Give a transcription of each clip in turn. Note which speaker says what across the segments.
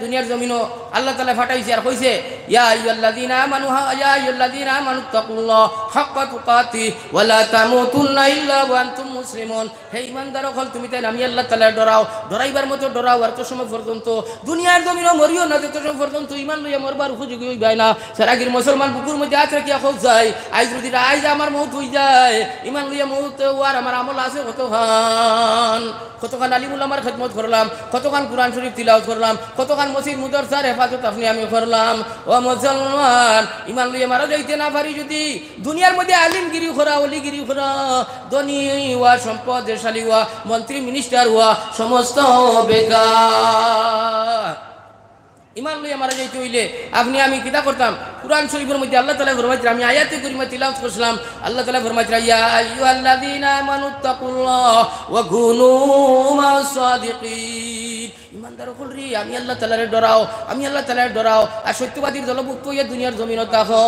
Speaker 1: দুনিয়ার জমিনও আল্লাহ তাআলা ফাটাইছে আর কইছে ইয়া আইয়ুহাল্লাযীনা আমানু তাকুল্লাহ হাক্কা তুকাতিহি ওয়া লা তামুতুন্না ইল্লা ওয়া আনতুম মুসলিমুন। হে ঈমানদারগণ, তুমি তাই আমি আল্লাহ তাআলা ডরাও, ডরাইবার মতো ডরাও। আর তো সময় পর্যন্ত দুনিয়ার জমিনও মরিও না, যত সময় পর্যন্ত ঈমান লইয়া মরবার উপযোগী হইবাই না। সারাগির মুসলমান বুকুর মধ্যে হাত রাখিয়া খোঁজ যায়, আজ যদি আজ আমার মৌত হই যায়, ঈমান লইয়া মৌত আর আমার আমল আছে কতখান আলিমুল আমার খেদমত করলাম, কতখান কুরআন শরীফ তিলাওয়াত করলাম, কতখান মসজিদ মুদরসার হেফাজত আপনি আমি করলাম। ও মুসলমান, ঈমান লইয়া মারা যাইতে না পারি যদি দুনিয়ার মধ্যে আলিমগিরি করা, অলিগিরি করা, ধনী হওয়া, সম্পদশালী হওয়া, মন্ত্রী মিনিস্টার হওয়া সমস্ত বেকার। ঈমান লইয়া মারা যাইতে হইলে আপনি আমি কিতা করতাম? কুরআন শরীফের মধ্যে আল্লাহ তাআলা ফরমাইছেন, আমি আয়াতে কারিমা তিলাওয়াত করছিলাম, আল্লাহ তাআলা ফরমাইছেন ইয়া আইয়ুহাল্লাযীনা আমানুত্তাকুল্লাহ ওয়া কুনু মা'আস সাদিকিন। ঈমানদার হল রে, আমি আল্লাহ তাআলারে ডরাও, আমি আল্লাহ তাআলারে ডরাও আর সত্যবাদীর দলভুক্ত হইয়া দুনিয়ার জমিনত থাকো।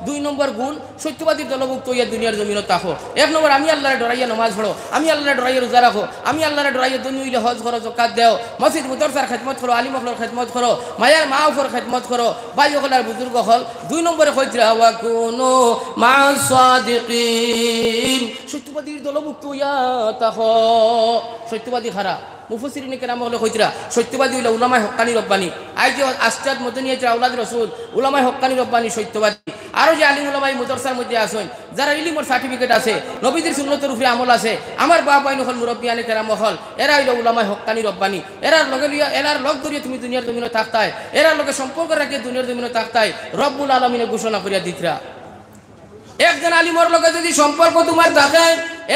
Speaker 1: 2 নম্বর গুণ, সত্যবাদীর দলভুক্ত হইয়া দুনিয়ার জমিনত থাকো। 1 নম্বর, আমি আল্লাহরে ডরাইয়া নামাজ পড়ো, আমি আল্লাহরে ডরাইয়া রোজা রাখো, আমি আল্লাহরে ডরাইয়া দুনিয়া হইলে হজ করো, যাকাত দাও, মসজিদ মুদরসার খেদমত করো, আলিম হকর খেদমত করো, মায়ের মা উপর খেদমত করো, ভাই হল আর বুজুর্গ হল। 2 নম্বরে কইরা ওয়া কুনু মা'আস সাদিকিন, সত্যবাদীর দলভুক্ত হইয়া থাকো। সত্যবাদী খারা মুফাসসিরিন কেরাম হলে কইরা সত্যবাদী হইলা উলামায়ে হক্কানি রব্বানি। আই যে আস্তাদ মদনিয়াত আওলাদ রাসূল উলামায়ে হক্কানি রব্বানি সত্যবাদী। আরো যে আলিম উলামায়ে মুদরসার মধ্যে আছেন, যারা ইলমের সার্টিফিকেট আছে, নবীদের সুন্নতের উপরে আমল আছে, আমার বাপ বাইন হল মুরব্বিয়ানে কেরাম হল, এরা হইল উলামায়ে হক্কানি রব্বানি। এরার লগে লিয়া এরার লগ ধরিয়া তুমি দুনিয়ার জমিনে থাকতাই, এরার লগে সম্পর্ক রাখিয়া দুনিয়ার জমিনে থাকতাই রব্বুল আলামিনে ঘোষণা করিয়া দিতরা। একজন আলিমর লগে যদি সম্পর্ক তোমার থাকে,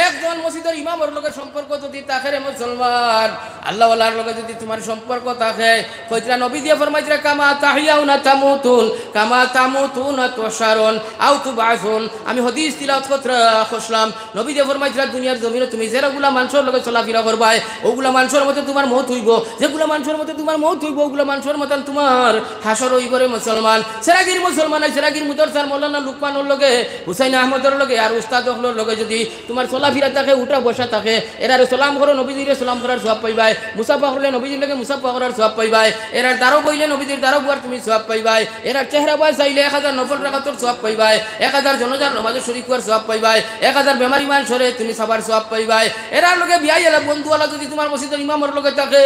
Speaker 1: একজন মসজিদের ইমামর লগে সম্পর্ক যদি থাকে রে মুসলমান, আল্লাহ ওয়ালার লগে যদি তোমার সম্পর্ক থাকে, কইরা নবী দিয়ে ফরমাইছে কামা তাহিয়াউনা তামুতুন কামা তামুতুনা তুশারুন আও তুবাসুন। আমি হাদিস তিলাওয়াত করতে খুশলাম, নবী দিয়ে ফরমাইছে দুনিয়ার জমিনে তুমি যেগুলা মানুষের লগে চলাফেরা করবাই, ওগুলা মানুষের মতো তোমার মওত হইব, যেগুলা মানুষের মতো তোমার মওত হইব, ওগুলা মানুষের মতো তোমার হাসর হইব রে মুসলমান। সেরাগির মুসলমান, সেরাগির মুদরসার মাওলানা লুকমানুর লগে, হুসাইন আহমদের লগে আর উস্তাদ হকলর লগে যদি তোমার চলাফেরা থাকে, উঠা বসা থাকে, এরারে সালাম করো, নবীজিরে সালাম করার সওয়াব পাইবাই, মুসাফা করলে নবীজির লগে মুসাফা করার সওয়াব পাইবাই, এরার দারো বইলে নবীজির দারো বুয়ার তুমি সওয়াব পাইবাই, এরার চেহারা বাই চাইলে 1000 নফল রাকাতের সওয়াব পাইবাই, 1000 জনাজার নামাজে শরীক হওয়ার সওয়াব পাইবাই, 1000 বেমারি মান সরে তুমি সবার সওয়াব পাইবাই। এরার লগে বিয়াইলা বন্ধুওয়ালা যদি তোমার মসজিদের ইমামের লগে থাকে,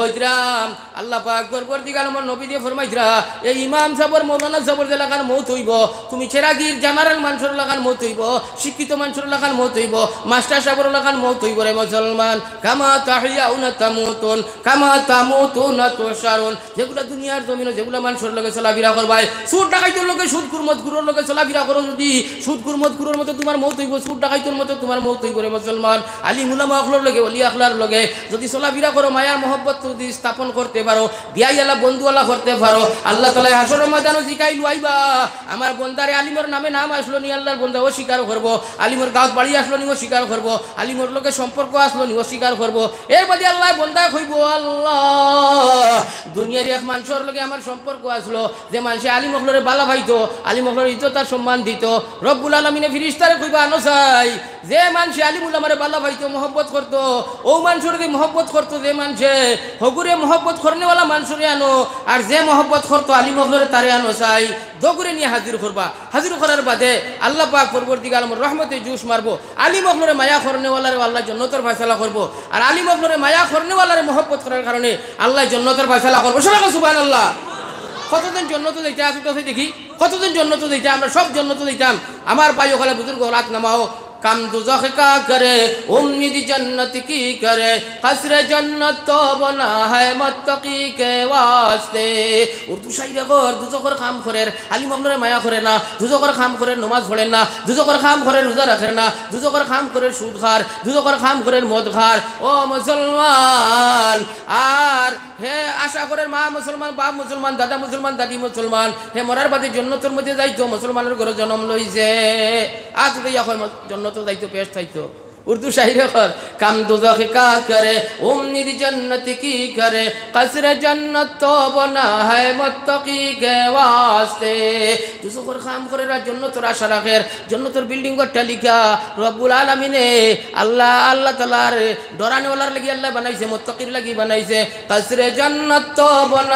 Speaker 1: ওইরাম আল্লাহ পাক পরবর্তীকালে আমার নবী দিয়ে ফরমাইতরা এই ইমাম সাহেবের মাওলানা সাহেবের যে লাগার মওত হইব, তুমি চেরাগির জেনারেল মানুষের লাগার মওত হইব, শিক্ষিত মানুষের লাগার মওত হইব, মাস্টার সাহেবের লাগার মওত হইব রে মুসলমান। কামা তাহিয়াউনা তামুতুন কামা তামুতুনা তুশারুন, যেগুলা দুনিয়ার জমিনে যেগুলা মানুষের লগে চলাফেরা করবাই, সুদ ডাকাইতের লগে সুদ কুরমত গুরুর লগে চলাফেরা করো, যদি সুদ কুরমত গুরুর মতো তোমার মওত হইব, সুদ ডাকাইতের মতো তোমার মওত হইব রে মুসলমান। আলিম উলামা আখলার লগে ওলি আখলার লগে যদি চলাফেরা করো, মায়া মহব্বত যদি স্থাপন করতে পারো, বিয়াইলা বন্ধুওয়ালা করতে পারো, আল্লাহ তাআলা হাসরের ময়দানে জিকাই লইবা আমার বন্দারে আলিমের নামে নাম আসলো নি, আল্লাহর বন্দা ও স্বীকার করব, আলিমের গাঁত বাড়ি আসলো নি ও স্বীকার করব, আলিমের লগে সম্পর্ক আসলো নি ও স্বীকার করব। এর বাদে আল্লাহ বন্দা কইব আল্লাহ দুনিয়ার এক মানুষের লগে আমার সম্পর্ক আসলো, যে মানুষে আলিম হকলরে বালা ভাইতো, আলিম হকলর ইজ্জত আর সম্মান দিত, রব্বুল আলামিনে ফেরেশতারে কইবা আনো চাই, যে মানুষে আলিম উলামারে বালা ভাইতো মহব্বত করতো, ও মানুষের যে মহব্বত করতো, যে মানুষে হগুরে মহব্বত করনেওয়ালা মানুষরে আনো, আর যে মহব্বত করতো আলিম হকলরে তারে আনো চাই, দগুরে নিয়ে হাজির করবা। হাজির করার বাদে আল্লাহ পাক পরবর্তীকালে আমার রহমতে জুস মারবো, আলিম হকলরে মায়া করনেওয়ালারে আল্লাহ জান্নাতের ফয়সালা করবো, আর আলিম হকলরে মায়া করনেওয়ালারে মহব্বত করার কারণে আল্লাহ জান্নাতের ফয়সালা করবো। সুবহানাল্লাহ। কতদিন জন্নত দিতে আসতে দেখি, কতদিন জন্নত দিতে, আমরা সব জন্নত দিতাম। আমার ভাই ওখানে বুজুর্গ রাত নামাও, कम दुज़ख का करे उम्मीद जन्नत की करे, कसर जन्नत तो बना है मुत्तकी के वास्ते। उर्दू शायरी गौर दुज़खर खाम खरेर आलिम अपने माया करे ना, दुज़खर खाम खरेर नमाज पढ़े ना, दुज़खर खाम खरेर रोजा रखे ना, दुज़खर खाम खरेर सूद खार, दुज़खर खाम खरेर मद खार। ओ मुसलमान आर हे आशा करेर मा मुसलमान, बाप मुसलमान, दादा मुसलमान, दादी मुसलमान, हे मरार बादे जन्नतर मध्य जाइतो, मुसलमानेर घरे जन्म लइছে, आज तो या जन्नत तो जाइतो पेश थाइतो। उर्दू शायरी कर कम दुज़ख का करे उम्मीद जन्नत की करे, कसर जन्नत तो बना है मुत्तकी के वास्ते। दुज़खर खाम करे रा जन्नतर आशा राखेर, जन्नतर बिल्डिंग का लिखा रब्बुल आलमीने अल्लाह अल्लाह ताआलार डराने वालार लगी अल्लाह बनाइছে, मुत्तकीर लगी बनाइছে, कसर जन्नत तो बना